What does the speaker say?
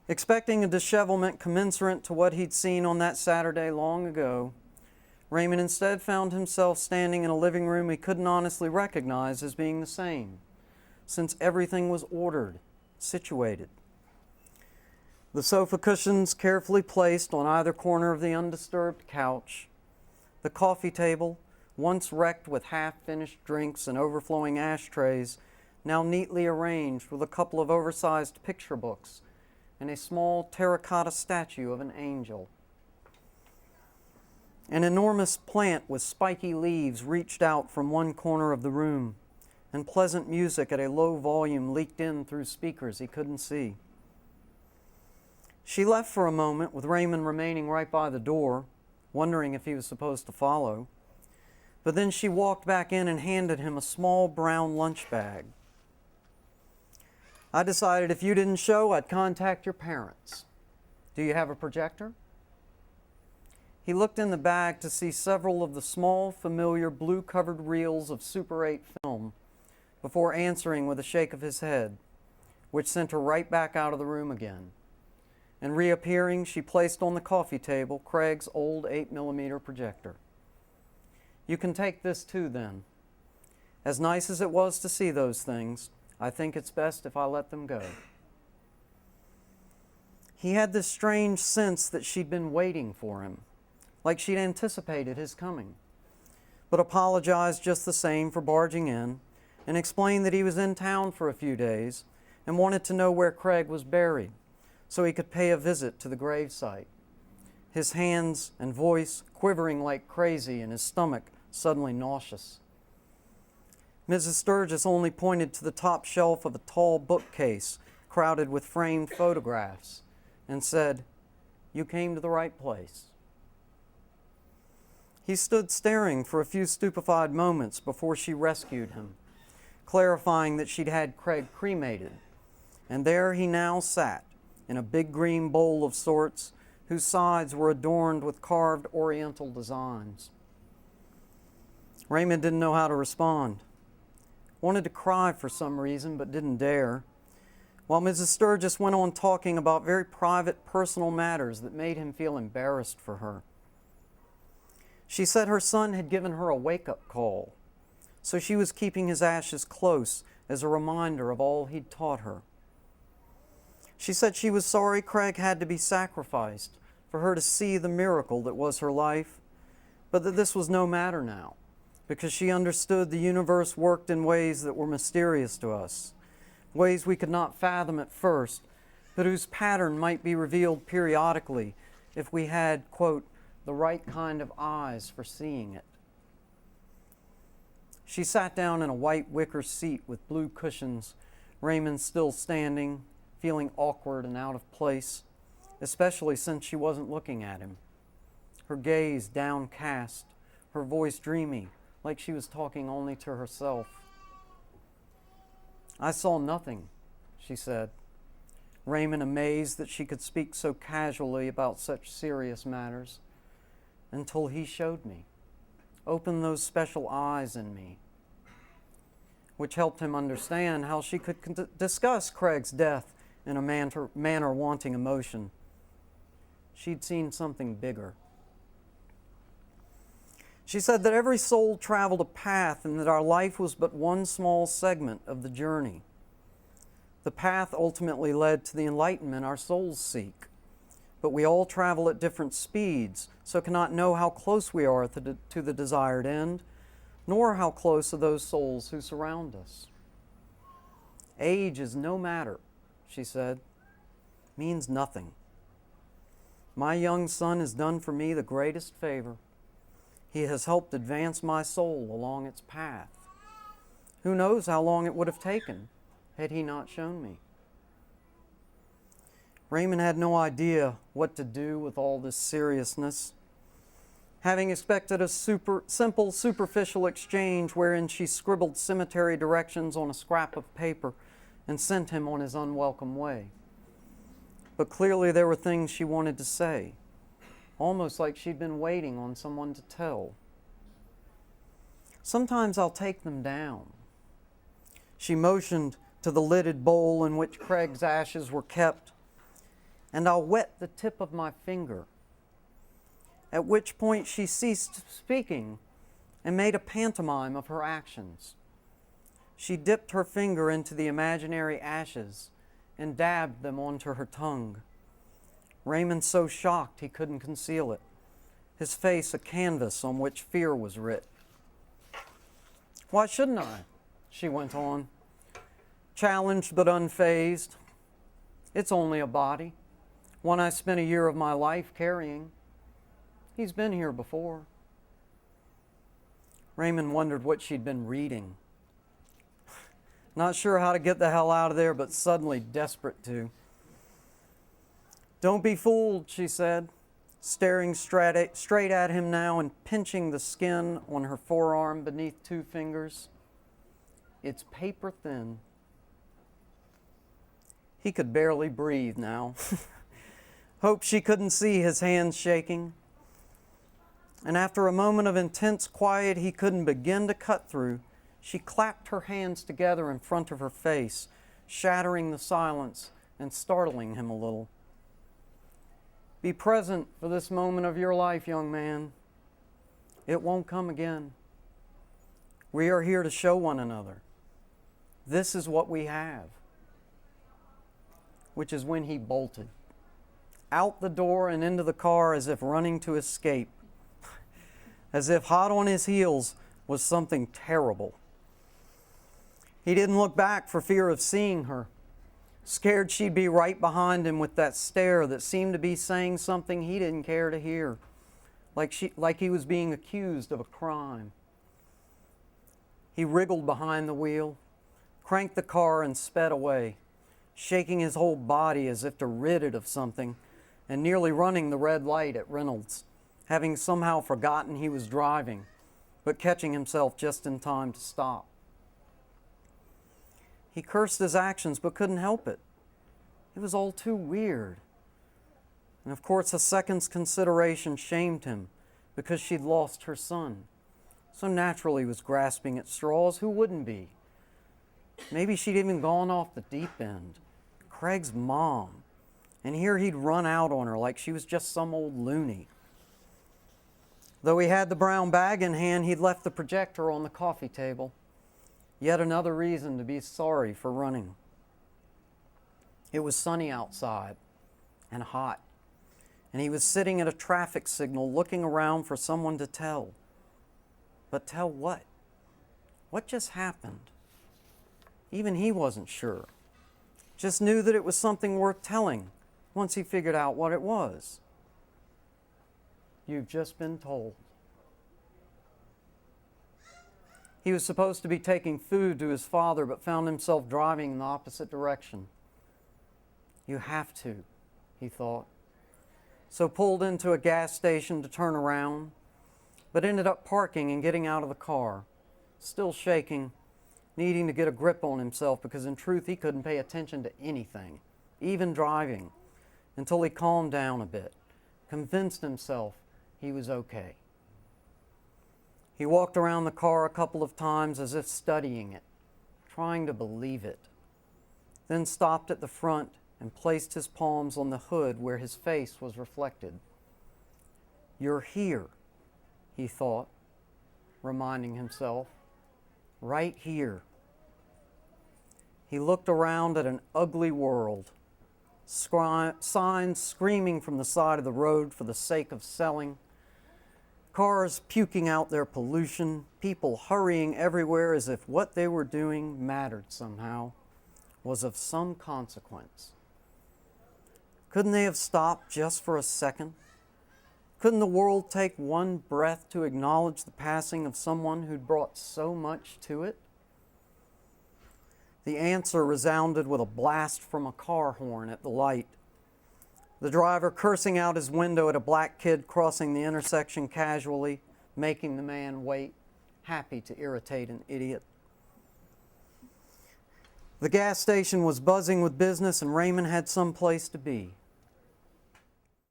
Expecting a dishevelment commensurate to what he'd seen on that Saturday long ago, Raymond instead found himself standing in a living room he couldn't honestly recognize as being the same, since everything was ordered, situated. The sofa cushions carefully placed on either corner of the undisturbed couch, the coffee table, once wrecked with half-finished drinks and overflowing ashtrays, now neatly arranged with a couple of oversized picture books and a small terracotta statue of an angel. An enormous plant with spiky leaves reached out from one corner of the room, and pleasant music at a low volume leaked in through speakers he couldn't see. She left for a moment, with Raymond remaining right by the door, wondering if he was supposed to follow. But then she walked back in and handed him a small brown lunch bag. I decided if you didn't show, I'd contact your parents. Do you have a projector? He looked in the bag to see several of the small, familiar, blue-covered reels of Super 8 film before answering with a shake of his head, which sent her right back out of the room again. And reappearing, she placed on the coffee table Craig's old 8mm projector. You can take this too, then. As nice as it was to see those things, I think it's best if I let them go. He had this strange sense that she'd been waiting for him, like she'd anticipated his coming, but apologized just the same for barging in and explained that he was in town for a few days and wanted to know where Craig was buried so he could pay a visit to the gravesite, his hands and voice quivering like crazy and his stomach suddenly nauseous. Mrs. Sturgis only pointed to the top shelf of a tall bookcase crowded with framed photographs and said, "You came to the right place." He stood staring for a few stupefied moments before she rescued him, clarifying that she'd had Craig cremated, and there he now sat in a big green bowl of sorts whose sides were adorned with carved oriental designs. Raymond didn't know how to respond. Wanted to cry for some reason, but didn't dare, while Mrs. Sturgis went on talking about very private, personal matters that made him feel embarrassed for her. She said her son had given her a wake-up call, so she was keeping his ashes close as a reminder of all he'd taught her. She said she was sorry Craig had to be sacrificed for her to see the miracle that was her life, but that this was no matter now, because she understood the universe worked in ways that were mysterious to us, ways we could not fathom at first, but whose pattern might be revealed periodically if we had, quote, the right kind of eyes for seeing it. She sat down in a white wicker seat with blue cushions, Raymond still standing, feeling awkward and out of place, especially since she wasn't looking at him. Her gaze downcast, her voice dreamy, like she was talking only to herself. "I saw nothing," she said, Raymond amazed that she could speak so casually about such serious matters, "until he showed me, opened those special eyes in me," which helped him understand how she could discuss Craig's death in a manner wanting emotion. She'd seen something bigger. She said that every soul traveled a path and that our life was but one small segment of the journey. The path ultimately led to the enlightenment our souls seek, but we all travel at different speeds, so cannot know how close we are to the desired end, nor how close are those souls who surround us. "Age is no matter," she said, "means nothing. My young son has done for me the greatest favor. He has helped advance my soul along its path. Who knows how long it would have taken had he not shown me?" Raymond had no idea what to do with all this seriousness. Having expected a simple, superficial exchange wherein she scribbled cemetery directions on a scrap of paper and sent him on his unwelcome way. But clearly there were things she wanted to say, almost like she'd been waiting on someone to tell. "Sometimes I'll take them down." She motioned to the lidded bowl in which Craig's ashes were kept, and I'll wet the tip of my finger." At which point she ceased speaking and made a pantomime of her actions. She dipped her finger into the imaginary ashes and dabbed them onto her tongue. Raymond so shocked he couldn't conceal it, his face a canvas on which fear was writ. "Why shouldn't I?" she went on, challenged but unfazed. "It's only a body, one I spent a year of my life carrying. He's been here before." Raymond wondered what she'd been reading. Not sure how to get the hell out of there, but suddenly desperate to. "Don't be fooled," she said, staring straight at him now and pinching the skin on her forearm beneath 2 fingers. "It's paper thin." He could barely breathe now. Hoped she couldn't see his hands shaking. And after a moment of intense quiet he couldn't begin to cut through, she clapped her hands together in front of her face, shattering the silence and startling him a little. "Be present for this moment of your life, young man. It won't come again. We are here to show one another. This is what we have." Which is when he bolted out the door and into the car as if running to escape, as if hot on his heels was something terrible. He didn't look back for fear of seeing her, scared she'd be right behind him with that stare that seemed to be saying something he didn't care to hear, like he was being accused of a crime. He wriggled behind the wheel, cranked the car and sped away, shaking his whole body as if to rid it of something, and nearly running the red light at Reynolds, having somehow forgotten he was driving, but catching himself just in time to stop. He cursed his actions but couldn't help it. It was all too weird. And of course a second's consideration shamed him because she'd lost her son. So naturally he was grasping at straws. Who wouldn't be? Maybe she'd even gone off the deep end. Craig's mom. And here he'd run out on her like she was just some old loony. Though he had the brown bag in hand, he'd left the projector on the coffee table. Yet another reason to be sorry for running. It was sunny outside and hot, and he was sitting at a traffic signal looking around for someone to tell. But tell what? What just happened? Even he wasn't sure. Just knew that it was something worth telling once he figured out what it was. You've just been told. He was supposed to be taking food to his father, but found himself driving in the opposite direction. You have to, he thought. So pulled into a gas station to turn around, but ended up parking and getting out of the car, still shaking, needing to get a grip on himself because in truth he couldn't pay attention to anything, even driving, until he calmed down a bit, convinced himself he was okay. He walked around the car a couple of times as if studying it, trying to believe it, then stopped at the front and placed his palms on the hood where his face was reflected. You're here, he thought, reminding himself, right here. He looked around at an ugly world, signs screaming from the side of the road for the sake of selling, cars puking out their pollution, people hurrying everywhere as if what they were doing mattered somehow, was of some consequence. Couldn't they have stopped just for a second? Couldn't the world take one breath to acknowledge the passing of someone who'd brought so much to it? The answer resounded with a blast from a car horn at the light. The driver cursing out his window at a black kid crossing the intersection casually, making the man wait, happy to irritate an idiot. The gas station was buzzing with business and Raymond had some place to be.